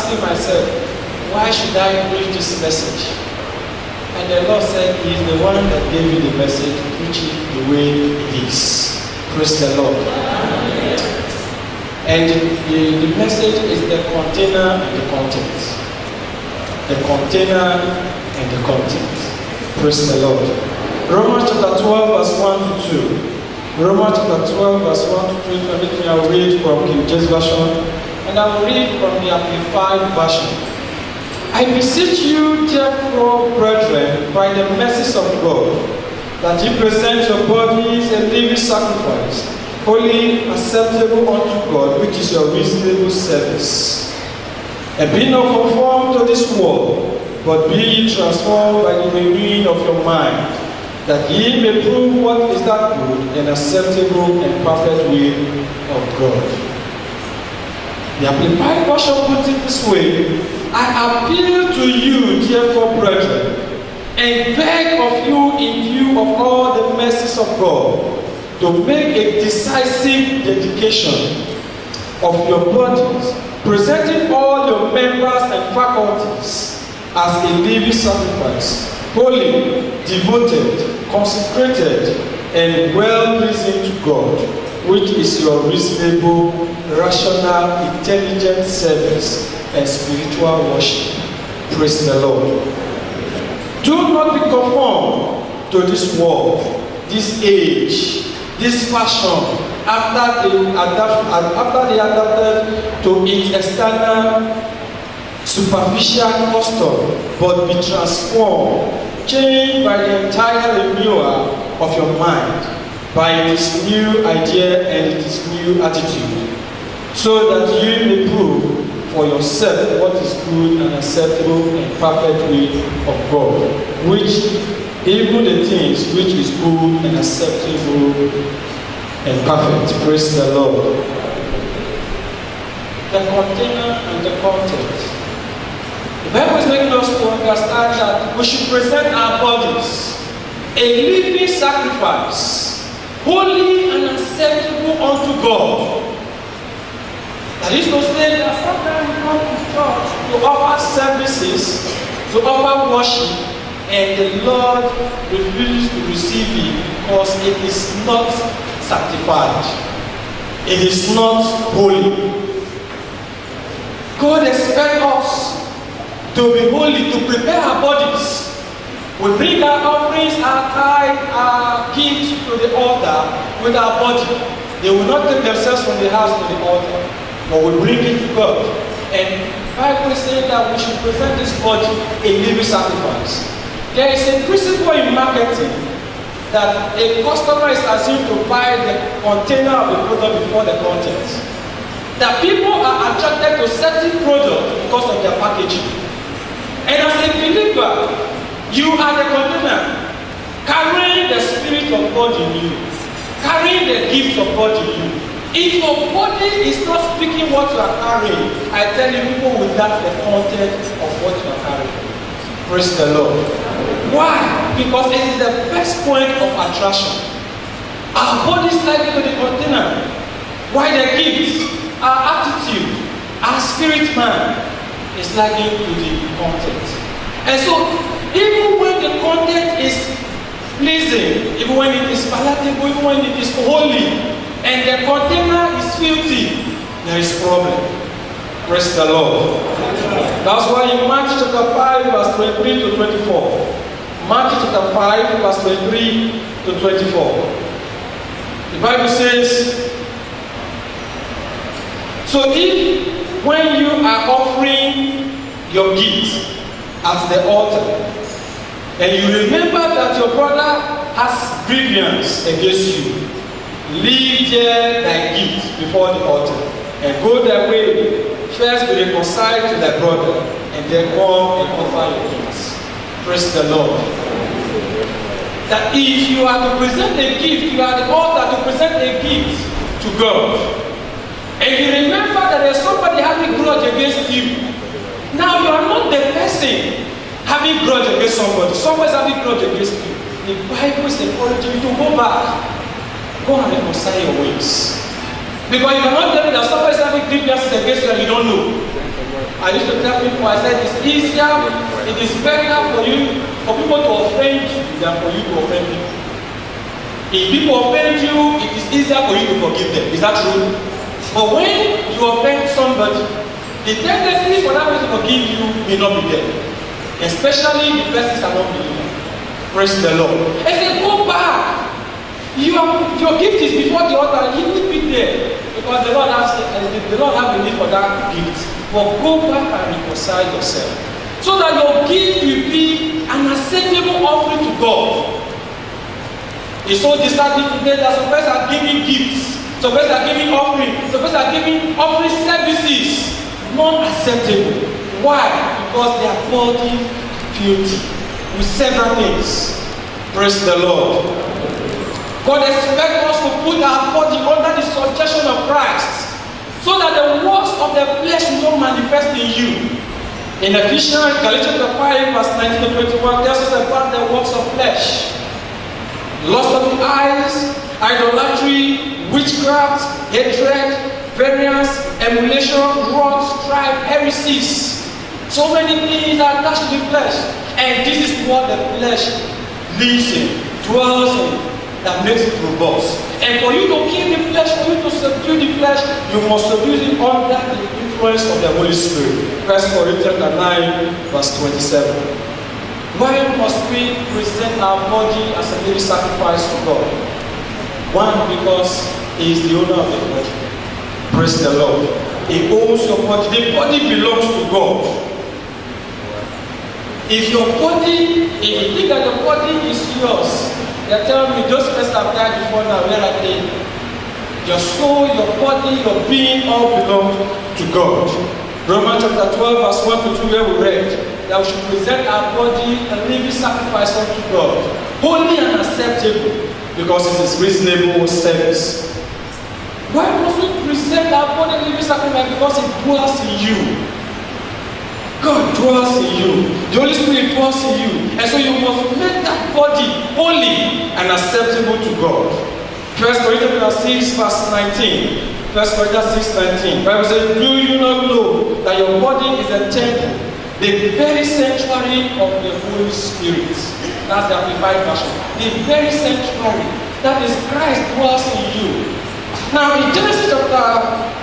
asking myself, why should I preach this message? And the Lord said, He is the one that gave you the message, preach it the way it is. Praise the Lord. And the message is the container and the content. The container and the content. Praise the Lord. Romans chapter 12 verse 1 to 2. Romans chapter 12 verse 1 to 3. Permit me, I will read from King James Version. And I will read from the Amplified Version. I beseech you, therefore, brethren, by the mercies of God, that ye present your bodies a living sacrifice, holy, acceptable unto God, which is your reasonable service. And be not conformed to this world, but be ye transformed by the renewing of your mind, that ye may prove what is that good and acceptable and perfect will of God. The Amplified Version puts it this way: I appeal to you, therefore, brethren, and beg of you in view of all the mercies of God, to make a decisive dedication of your bodies, presenting all your members and faculties as a living sacrifice, holy, devoted, consecrated, and well-pleasing to God, which is your reasonable, rational, intelligent service and spiritual worship. Praise the Lord. Do not be conformed to this world, this age, this fashion, after they adapted to its external, superficial custom, but be transformed, changed by the entire renewal of your mind, by this new idea and this new attitude, so that you may prove for yourself what is good and acceptable and perfect will of God, which even the things which is good and acceptable and perfect. Praise the Lord. The container and the content. The Bible is making us to understand that we should present our bodies a living sacrifice, holy and acceptable unto God. That is to say that sometimes we come to church to offer services, to offer worship, and the Lord refuses to receive it because it is not sanctified. It is not holy. God expects us to be holy, to prepare our bodies. We bring our offerings, our tithe, our gifts to the altar with our body. They will not take themselves from the house to the altar, but we bring it to God. And the Bible is saying that we should present this body a living sacrifice. There is a principle in marketing that a customer is assumed to buy the container of the product before the content. That people are attracted to certain products because of their packaging. And as a believer, you are the container, carrying the Spirit of God in you, carrying the gift of God in you. If your body is not speaking what you are carrying, I tell you, people will doubt the content of what you are carrying. Praise the Lord. Why? Because it is the first point of attraction. Our body is like to the container. Why the gifts, our attitude, our spirit man is likened to the content. And so, even when the content is pleasing, even when it is palatable, even when it is holy, and the container is filthy, there is problem. Praise the Lord. That's why in Matthew chapter 5, verse 23 to 24. Matthew chapter 5, verse 23 to 24. The Bible says, so if when you are offering your gift at the altar, and you remember that your brother has grievance against you, leave there thy gift before the altar, and go thy way, first be reconciled to thy brother, and then come and offer your gifts. Praise the Lord. That if you are to present a gift, you are the altar to present a gift to God, and you remember that there's somebody having grudge against you, now you are not the person having grudge against somebody. Somebody's having grudge against you. The Bible is encouraging you to go back. Go and reconcile your ways. Because you cannot tell me that somebody is having grievances against you and you don't know. I used to tell people, I said, it's easier, it is better for people to offend you than for you to offend people. If people offend you, it is easier for you to forgive them. Is that true? But when you offend somebody, the tendency for that person to forgive you may not be there. Especially if the person is an unbeliever. Praise the Lord. I said, go back. Your gift is before the altar. You need to be there. Because the Lord has a need for that gift. But go back and reconcile yourself. So that your gift will be an acceptable offering to God. It's so disheartening today that some people are giving gifts. Some people are giving offerings. Some people are giving offering services. Non-acceptable. Why? Because they are body filthy with several things. Praise the Lord. God expects us to put our body under the subjection of Christ, so that the works of the flesh will not manifest in you. In Ephesians, Galatians 5, verse 19 to 21, tells us about the works of flesh. Lust of the eyes, idolatry, witchcraft, hatred, variance, emulation, wrath, strife, heresies. So many things are attached to the flesh. And this is what the flesh lives in, dwells in, that makes it robust. And for you to kill the flesh, for you to subdue the flesh, you must subdue it under the influence of the Holy Spirit. 1 Corinthians 9, verse 27. Why must we present our body as a living sacrifice to God? One, because He is the owner of the body. Praise the Lord. He owns your body. The body belongs to God. If you think that the body is yours, they're telling me those persons have died before now, where are they? Your soul, your body, your being all belong to God. Romans chapter 12, verse 1 to 2, where we read that we should present our body a living sacrifice unto God, holy and acceptable, because it is reasonable service. Why must we present our body a living sacrifice? Because it dwells in you. God dwells in you. The Holy Spirit dwells in you. And so you must make that body holy and acceptable to God. 1 Corinthians 6, verse 19. 1 Corinthians 6, 19. Bible says, do you not know that your body is a temple, the very sanctuary of the Holy Spirit? That's the Amplified Version. The very sanctuary. That is, Christ dwells in you. Now in Genesis chapter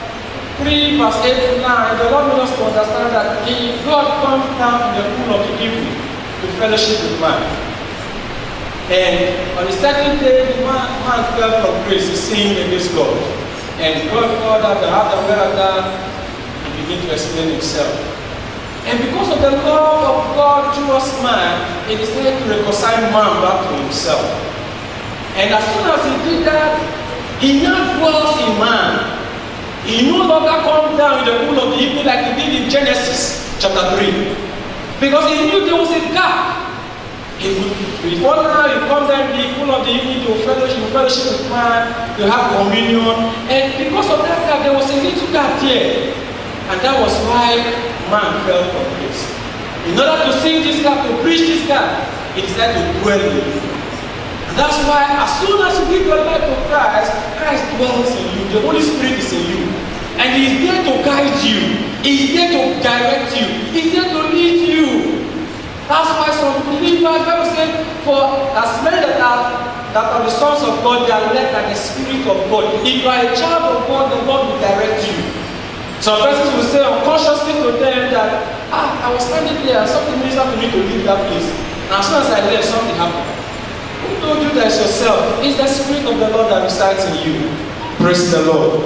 3, verse 8 to 9, the Lord wants us to understand that God comes down in the cool of the evening to fellowship with man. And on the second day, the man fell from grace, he sinned against God. And God called out the heart of God and began to explain himself. And because of the love of God towards man, he decided to reconcile man back to himself. And as soon as he did that, he now dwells in man. He no longer comes down in the cool of the evening like he did in Genesis chapter 3. Because he knew there was a gap. Before now, you come down in the cool of the evening to fellowship with man, to have communion. And because of that gap, there was a little gap there. And that was why man fell from grace. In order to sing this gap, to preach this gap, he decided to dwell in you. And that's why as soon as you give your life to Christ, Christ dwells in you. The Holy Spirit is in you. And He is there to guide you. He is there to direct you. He is there to lead you. That's why some believers, Bible says, for as many that are the sons of God, they are led by the Spirit of God. If you are a child of God, the Lord will direct you. Some persons will say unconsciously to them that, I was standing there and something ministered to me to leave that place. And as soon as I left, something happened. Who told you that it's yourself? It's the Spirit of the Lord that resides in you. Praise the Lord.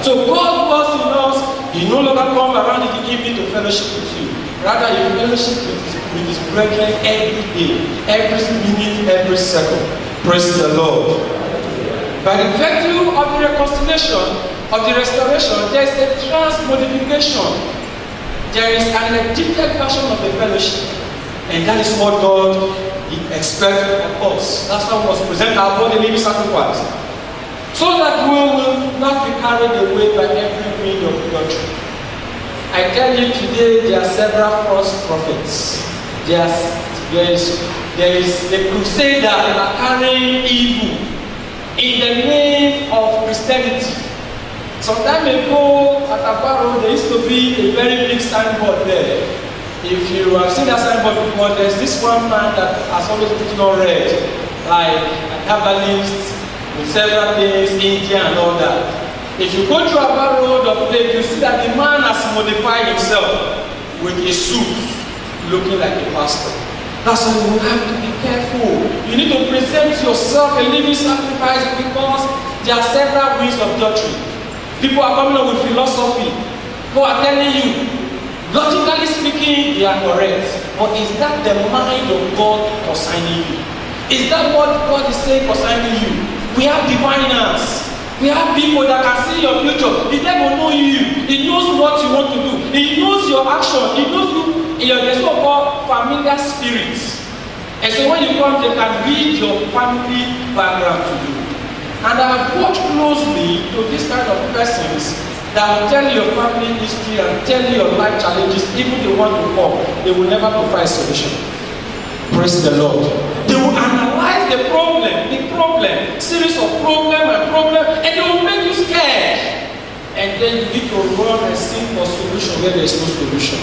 So God was in us. He no longer comes around in the evening to fellowship with you. Rather, He fellowship with His brethren every day, every minute, every second. Praise the Lord. By the virtue of the reconciliation, of the restoration, there is a transmodification. There is an edited version of the fellowship. And that is what God expects of us. That's why we must present our body living sacrifice. So that we will not be carried away by every wind of doctrine. I tell you today, there are several false prophets. There is a crusader that are carrying evil in the name of Christianity. Some time ago at Aparo, there used to be a very big signboard there. If you have seen that signboard before, there's this one man that has always been on red, like an herbalist with several things, India and all that. If you go through Aparo Road or place, you see that the man has modified himself with a suit, looking like a pastor. That's why you have to be careful. You need to present yourself a living sacrifice because there are several ways of doctrine. People are coming up with philosophy who are telling you, logically speaking, they are correct. But is that the mind of God concerning you? Is that what God is saying concerning you? We have diviners. We have people that can see your future. The devil knows you. He knows what you want to do. He knows your action. He knows you. There's what called familiar spirits. And so when you come, they can read your family background to you. And I've watched closely to this kind of persons that will tell you your family history and tell you your life challenges. Even they want to come, they will never provide solution. Praise the Lord. They will analyze the problem, series of problem, and they will make you scared. And then you need to run and seek for solution where there is no solution.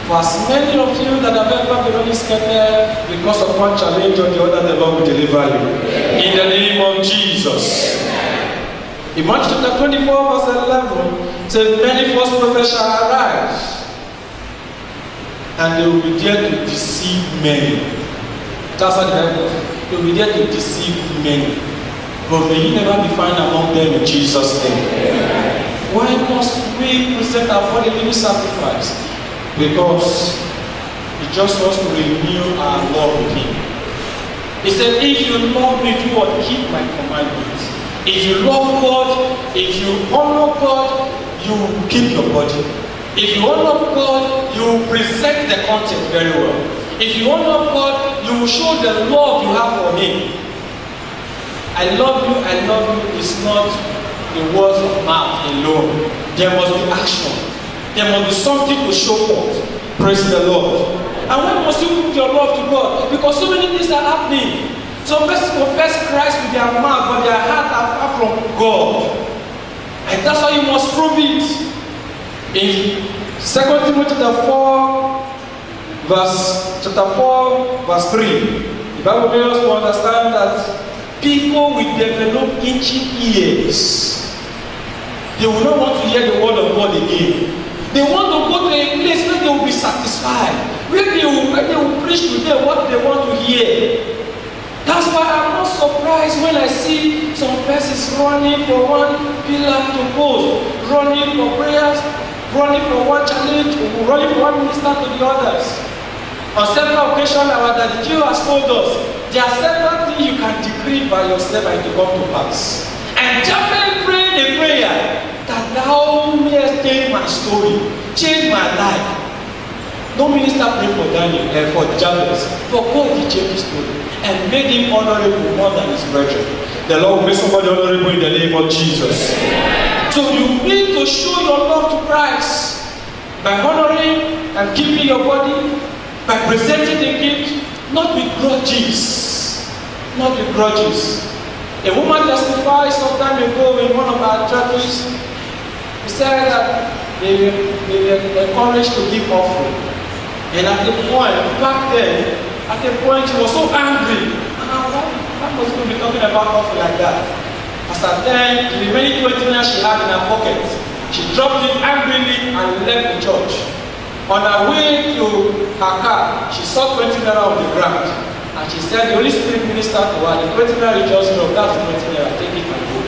For as many of you that have ever been really scared because of one challenge or the other, the Lord will deliver you. In the name of Jesus. In Matthew chapter 24, verse 11, it says, many false prophets shall arise, and they will be there to deceive many. That's what the Bible says. They will be there to deceive many. But may you never be found among them in Jesus' name. Why must we present our body living sacrifice? Because He just wants to renew our love with Him. He said, if you love me, do what? Keep my commandments. If you love God, if you honor God, you keep your body. If you honor God, you present the content very well. If you honor God, you will show the love you have for Him. I love you is not the words of mouth alone. There must be action. There must be something to show forth. Praise the Lord. And when must you prove your love to God? Because so many things are happening. Some persons confess Christ with their mouth, but their hearts are far from God. And that's why you must prove it. In 2 Timothy chapter 4, verse 3, the Bible makes us to understand that people will develop itching ears. They will not want to hear the word of God again. They want to go to a place where they will be satisfied, where they will preach to them what they want to hear. That's why I'm not surprised when I see some persons running from one pillar to post, running for prayers, running from one challenge, running from one minister to the others. On several occasions, our Daddy Joe has told us, there are several things you can decree by yourself and to come to pass. And Jabez prayed a prayer that thou mayest change my story, change my life. No minister prayed for Daniel, for Jabez, but God did change his story and made him honorable more than his brethren. The Lord will make somebody honorable in the name of Jesus. So you need to show your love to Christ by honoring and keeping your body, by presenting the gift, not with grudges. Not with grudges. A woman testified some time ago in one of our churches. He said that they were encouraged to give offering. And at the point, back then, she was so angry. Why was she be talking about offering like that? As at then, the remaining 20 naira she had in her pocket, she dropped it angrily and left the church. On her way to her car, she saw 20 naira on the ground. And she said, the Holy Spirit ministered to her, the 20 naira just dropped, that's the 20 naira, take it and go.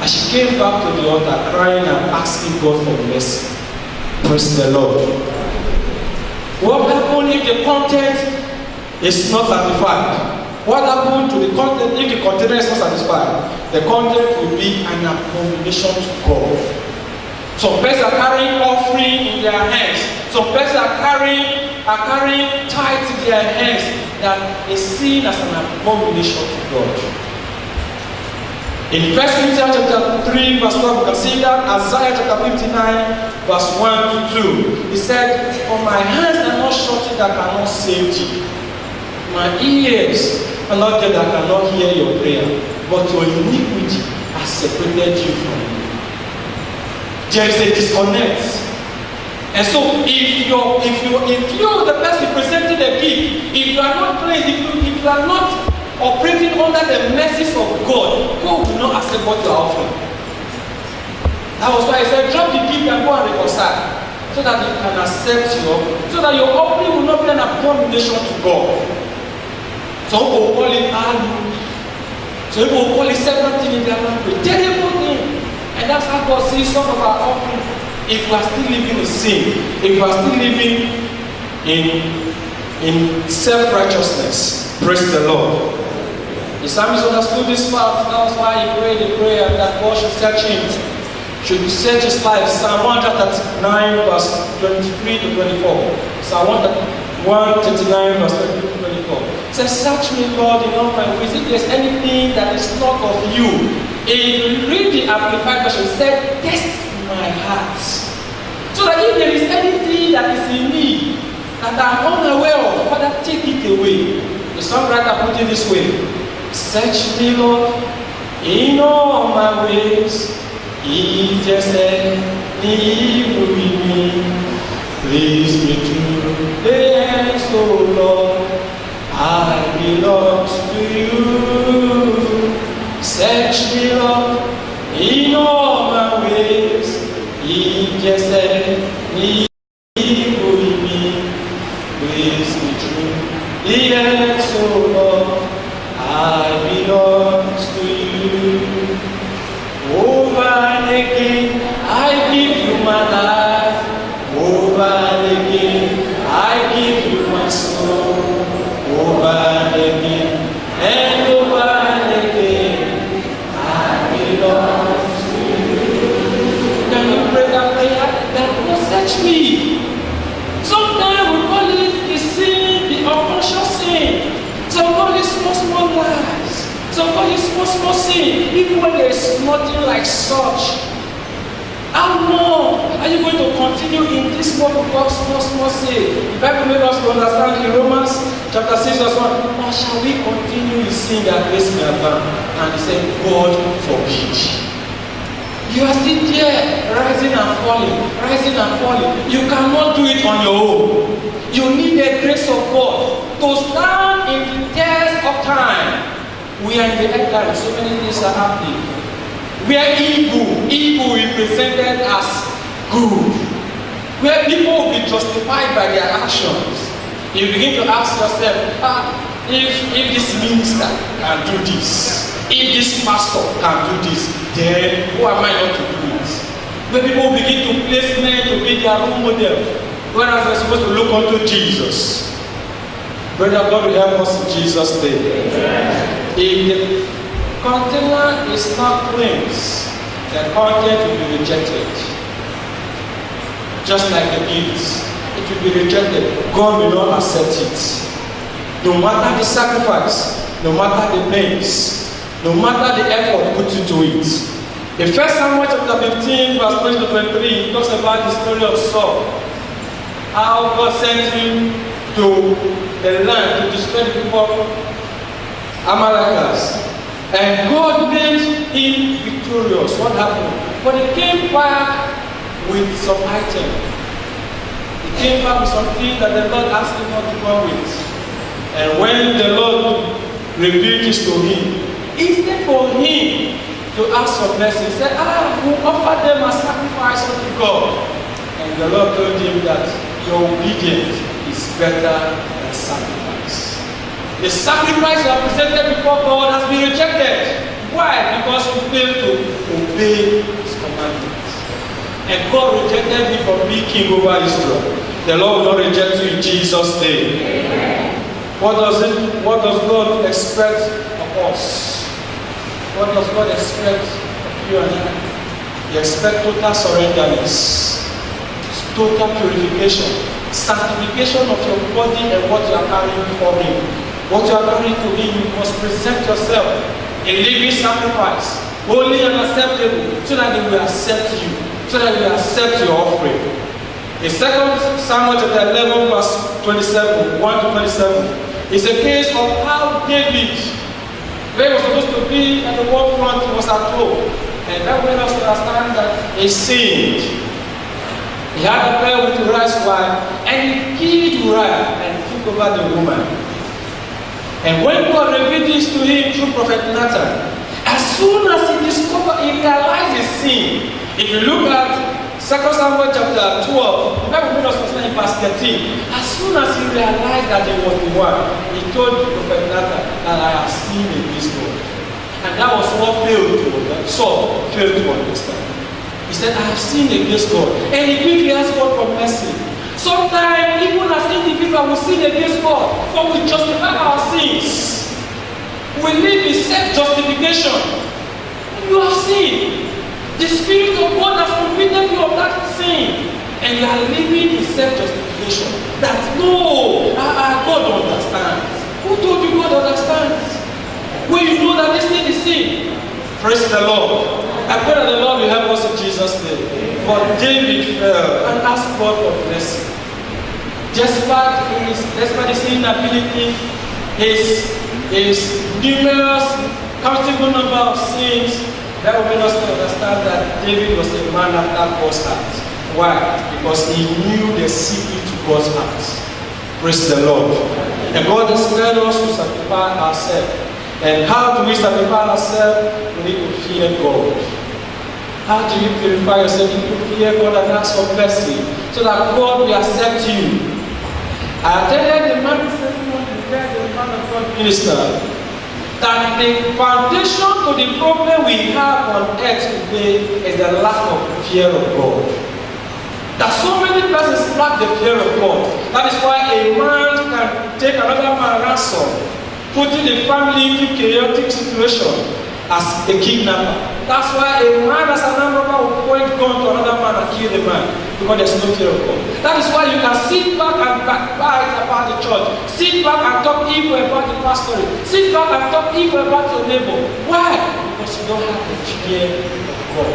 And she came back to the altar crying and asking God for mercy. Praise the Lord. What happened if the content is not satisfied? What happened to the content if the container is not satisfied? The content will be an abomination to God. Some persons are carrying offering in their hands. Some persons are carrying tithes in their hands that is seen as an abomination to God. In 1 Corinthians chapter 3, verse 12, we can see that Isaiah chapter 59, verse 1 to 2. He said, for my hands are not shortened that cannot save thee. My ears are not there that cannot hear your prayer. But your iniquity has separated you from me. There is a disconnect. And so if you the person presenting the gift, if you are not praying, if you are not operating under the mercies of God, God will not accept what you are offering. That was why I said, drop the gift and go and reconcile, so that He can accept you, so that your offering will not be an abomination to God. Some people call it alu. Some people call it several things in their language. Terrible thing. And that's how God sees some of our offering. If we are still living in sin, if we are still living in self-righteousness, praise the Lord. The psalmist understood this part. That was why he prayed the prayer that God should search him, should search his life. Psalm 139 verse 23 to 24. Psalm 139 verse 23 to 24. It says, search me, Lord, in all my ways. If there's anything that is not of you. If you read the Amplified Version, it said, test my heart. So that if there is anything that is in me that I'm unaware of, Father, take it away. The songwriter put it this way: search me, Lord, in all my ways. If there's any evil in me, please be true. Yes, oh Lord, I belong to you. Search me, Lord, in all my ways. If there's any evil in me, please be true. Yes, oh Lord, I belong to you. Over and again, I give you my life. Over and again, I give you my soul. Over and again, and over and again, I belong to you. Can you pray that prayer? That will search me. Sometimes we call it the sin, the unconscious sin. Some call it small lies. Some call it small sin. Even when there is nothing like such. How long are you going to continue in this world of God's small sin? The Bible made us to understand in Romans chapter 6 verse 1. Or shall we continue in sin that grace may abound? And he said, God forbid. You are still there, rising and falling, rising and falling. You cannot do it on your own. You need the grace of God to stand in the test of time. We are in the end time, so many things are happening. Where evil is presented as good. Where people will be justified by their actions. You begin to ask yourself, if this minister can do this, if this pastor can do this, then who am I not to do it? Where people begin to place men to be their role model, whereas they're supposed to look unto Jesus. Brother, God will help us in Jesus' name. If the container is not cleansed, the content will be rejected. Just like the gifts, it will be rejected. God will not accept it. No matter the sacrifice, no matter the pains, no matter the effort put into it. In 1 Samuel chapter 15, verse 20 to 23, it talks about the story of Saul. How God sent him to the land to destroy the people of Amalekites. And God made him victorious. What happened? But he came back with some item. He came back with something that the Lord asked him not to go with. And when the Lord revealed this to him, instead for him to ask for mercy, he said, who offer them a sacrifice unto God. And the Lord told him that your obedience is better than sacrifice. The sacrifice you have presented before God has been rejected. Why? Because you failed to obey His commandments. And God rejected him from being king over Israel. The Lord will not reject you in Jesus' name. Amen. What does God expect of us? What does God expect of you and I? He expects total surrenderness, total purification, sanctification of your body and what you are carrying before Him. What you are carrying to Him, you must present yourself a living sacrifice, holy and acceptable, so that He will accept you, so that He will accept your offering. In 2 Samuel chapter 11, verse 27, 1 to 27, is a case of how David, where he was supposed to be at the war front, he was at home. And that made us understand that he sinned. He had an affair with Uriah's wife, and he killed Uriah and took over the woman. And when God revealed this to him through Prophet Nathan, as soon as he realized his sin. If you look at 2 Samuel chapter 12, the Bible made us understand in verse 13. As soon as he realized that he was the one, he told Prophet Nathan that I have sinned against God. And that was what Saul failed to understand. He said, I have sinned against God. And he quickly asked God for mercy. Sometimes, even as individuals, we sin against God, but we justify our sins. We live in self-justification. You have sinned. The Spirit of God has convicted you of that sin. And you are living in self-justification. That no, God understands. Who told you God understands? When you know that this thing is sin. Praise the Lord. I pray that the Lord will help us in Jesus' name. But David fell and asked God for blessing. Despite his inability, his numerous, countable number of sins, that will make us understand that David was a man after God's heart. Why? Because he knew the secret to God's heart. Praise the Lord. And God has led us to sanctify ourselves. And how do we sanctify ourselves? We need to fear God. How do you purify yourself? You need to fear God and ask for mercy so that God will accept you. I attended the man of God minister that the foundation to the problem we have on earth today is the lack of fear of God. That so many persons lack the fear of God. That is why a man can take another man ransom, putting the family into chaotic situation as a kidnapper. That's why a man as an armed robber will point gun to another man and kill the man, because there's no fear of God. That is why you can sit back and backbite about the church, sit back and talk evil about the pastor, sit back and talk evil about your neighbor. Why? Because you don't have the fear of God.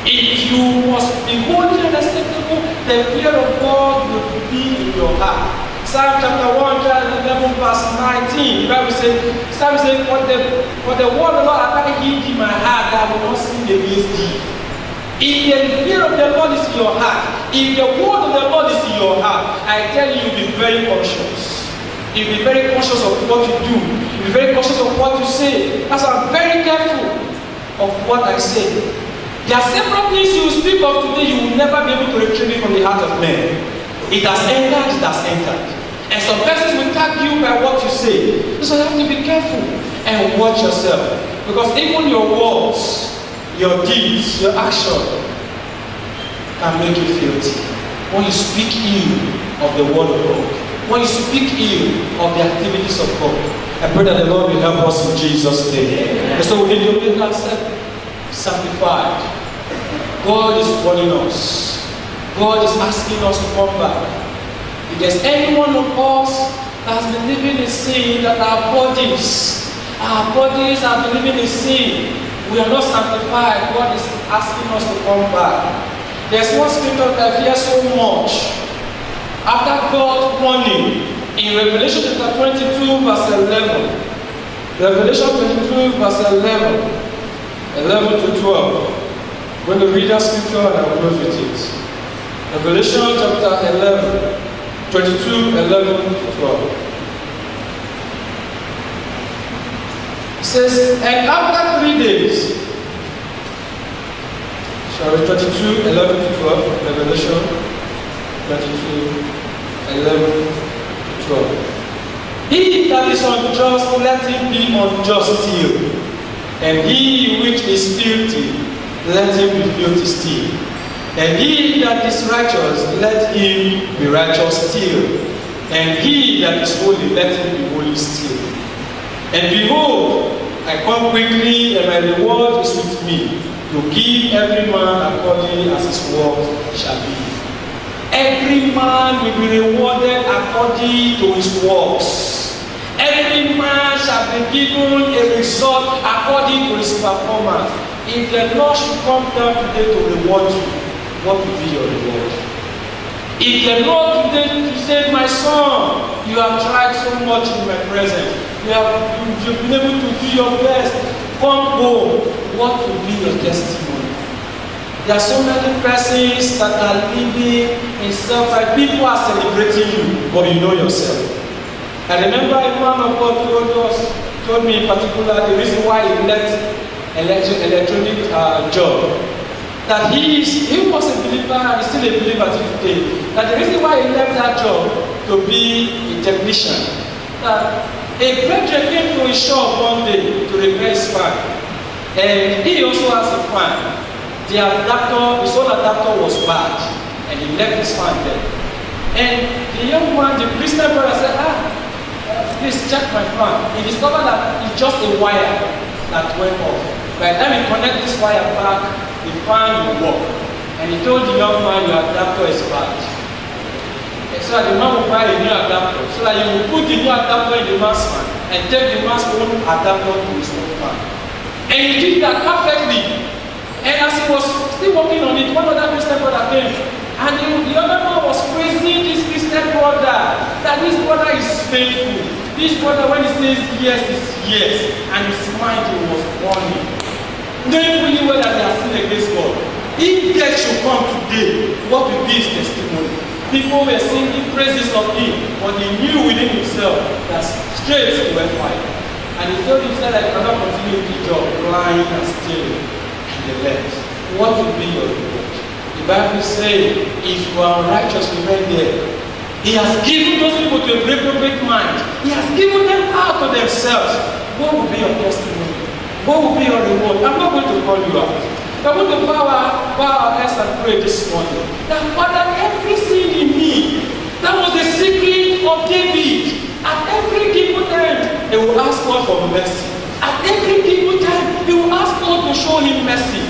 If you must be holy and acceptable, the fear of God will be in your heart. Psalm chapter 111 verse 19, the Bible says, for the word of the Lord have I hid in my heart that I will not sin against thee. If the fear of the Lord is in your heart, if the word of the Lord is in your heart, I tell you, you'll be very conscious. You'll be very conscious of what you do. You'll be very conscious of what you say. That's why I'm very careful of what I say. There are several things you will speak of today, you will never be able to retrieve it from the heart of man. It has entered, it has entered. And some persons will tag you by what you say. So you have to be careful and watch yourself. Because even your words, your deeds, your action can make you filthy. When you speak ill of the word of God, when you speak ill of the activities of God, I pray that the Lord will help us in Jesus' name. And so we need to make ourselves sanctified. God is warning us. God is asking us to come back. If there's any one of us that has been living in sin, that our bodies have been living in sin, we are not sanctified, God is asking us to come back. There's one scripture that I fear so much. After God's warning, in Revelation chapter 22 verse 11, Revelation 22 verse 11 to 12. When we read that scripture, and I will close with it. Revelation chapter 11. 22, 11 to 12. It says, and after 3 days, 22, 11 to 12, Revelation 22, 11 to 12. He that is unjust, let him be unjust still. And he which is filthy, let him be filthy still. And he that is righteous, let him be righteous still. And he that is holy, let him be holy still. And behold, I come quickly, and my reward is with me, to give every man according as his work shall be. Every man will be rewarded according to his works. Every man shall be given a result according to his performance. If the Lord should come down today to reward you, what will be your reward? If the Lord today said, my son, you have tried so much in my presence, you've been able to do your best, come home, what will be your testimony? There are so many persons that are living in self-life. People are celebrating you, but you know yourself. I remember a man of God told me in particular the reason why he left electronic job. That he was a believer and he's still a believer today. That the reason why he left that job to be a technician. That a brethren came to his shop one day to repair his fan. And he also has a fan. The adapter, his own adapter was bad. And he left his fan there. And the young man, the Christian brother said, please check my fan. He discovered that it's just a wire that went off. By the time he connect this wire back, the fan will work. And he told the young man, your adapter is bad. And so the man will buy a new adapter. So that he will put the new adapter in the man's fan and take the man's own adapter to his own fan. And he did that perfectly. And as he was still working on it, one other Christian brother came. And the other man was praising this Christian brother. That this brother is faithful. This brother, when he says yes, is yes. And his mind was burning. Knowing fully well that they are still against God. If death should come today, what will be his testimony? People were singing praises of him, but he knew within himself that straight to fire. And he told himself that he cannot continue the job, lying and stealing. And they left. What will be your reward? The Bible says, if you are righteous, remain there. He has given those people to a reprobate mind. He has given them out to themselves. What will be your testimony? What will be your reward? I'm not going to call you out. I'm going to bow our heads and pray this morning. That Father, everything in me, that was the secret of David. At every given time, he will ask God for mercy. At every given time, he will ask God to show him mercy.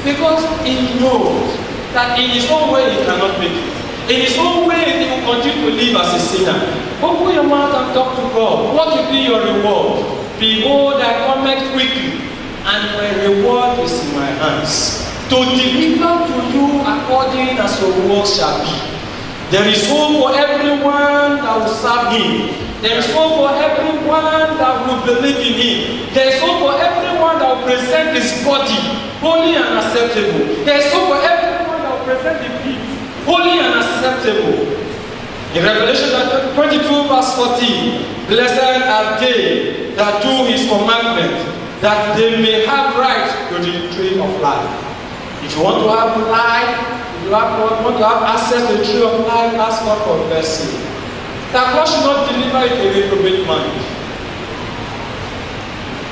Because he knows that in his own way he cannot make it. In his own way, he will continue to live as a sinner. Open your mouth and talk to God. What will be your reward? Behold, I come quickly, and my reward is in my hands, to deliver to you according as your work shall be. There is hope for everyone that will serve him. There is hope for everyone that will believe in him. There is hope for everyone that will present his body holy and acceptable. There is hope for everyone that will present the gift holy and acceptable. In Revelation 22 verse 14, blessed are they that do his commandment, that they may have right to the tree of life. If you want to have life, if you want to have access to the tree of life, ask God for mercy. That God should not deliver you to a reprobate mind.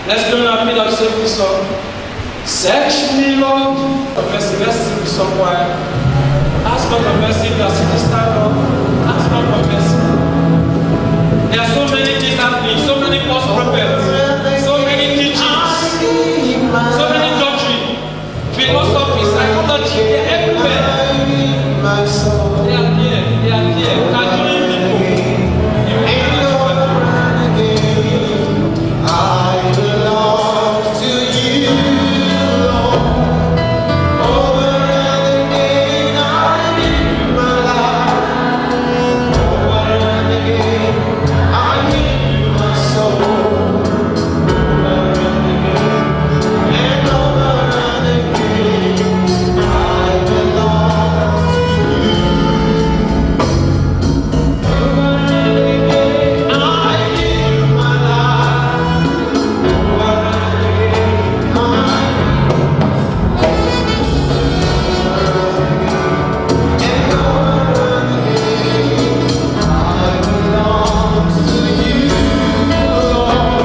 Let's go and read our safety song. Search me, Lord, for mercy. Let's sing the song while. Ask God for mercy. If you are sitting, stand up. Ask God for mercy. There are so many things happening, so many false prophets, so many teachings, so many doctrine, philosophy, psychology, they are everywhere. They are there, they are there. Controlling people. I belong to you, Lord. Over and again, I give my life. Over and again, I give my soul. Over and again, and over and again, I belong to you. Over and again, I give my life. Over and again, and over and again, I belong to you, Lord. Over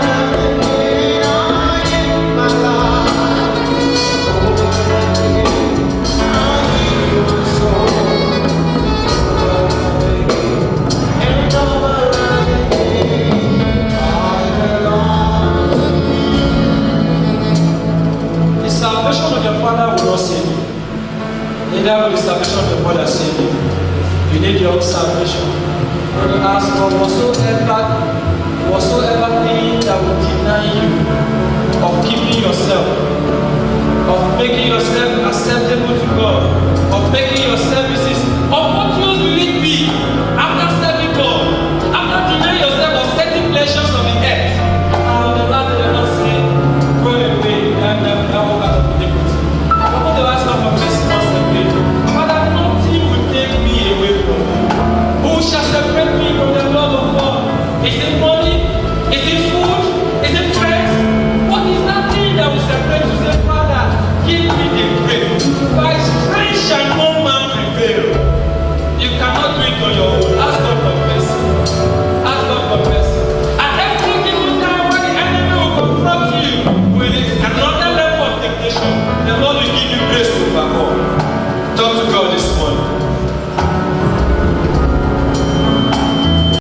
and again, I give my life. Over and again, I give my soul. Over and again, and over and again, I belong to you. The salvation of your father will not save you. Neither will the salvation of your mother save you. You need your own salvation. You will ask for whatsoever thing that will deny you of keeping yourself, of making yourself acceptable to God, of making your services, of